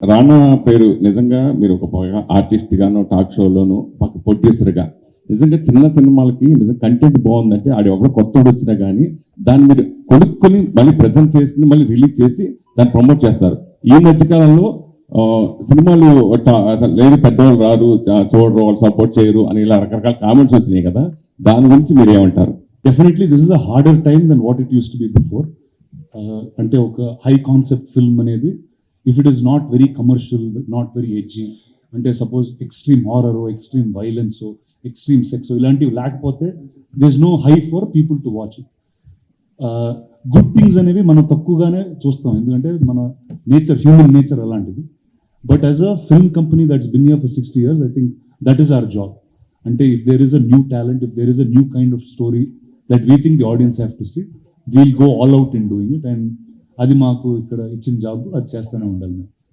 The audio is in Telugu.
రానా పేరు నిజంగా మీరు ఒక ఆర్టిస్ట్ గాను టాక్ షోలోను ఒక ప్రొడ్యూసర్గా నిజంగా చిన్న సినిమాలకి నిజంగా కంటెంట్ బాగుందంటే ఆడు ఎవరో కొత్తడు వచ్చినా కానీ దాన్ని మీరు కొనుక్కొని మళ్ళీ ప్రజెంట్ చేసుకుని మళ్ళీ రిలీజ్ చేసి దాన్ని ప్రమోట్ చేస్తారు. ఈ మధ్యకాలంలో సినిమాలు అసలు లేదు పెద్దవాళ్ళు రారు చూడరు వాళ్ళు సపోర్ట్ చేయరు అని ఇలా రకరకాల కామెంట్స్ వచ్చినాయి కదా, దాని గురించి మీరు ఏమంటారు? Definitely this is a harder time then what it use to be before. అంటే ఒక హై కాన్సెప్ట్ ఫిల్మ్ అనేది if it is not very commercial, not very edgy, అంటే suppose extreme horror, extreme violence, extreme sex ఇలాంటివి లేకపోతే this no high for people to watch. Good things అనేవి మనం తక్కువగానే చూస్తాం, ఎందుకంటే మన నేచర్, హ్యూమన్ నేచర్ అలాంటిది. But as a film company that's been here for 60 years, I think that is our job. అంటే if there is a new talent, if there is a new kind of story that we think the audience have to see, we'll go all out in doing it. And అది మాకు ఇక్కడ ఇచ్చిన జాబ్, అది చేస్తూనే ఉండాలి.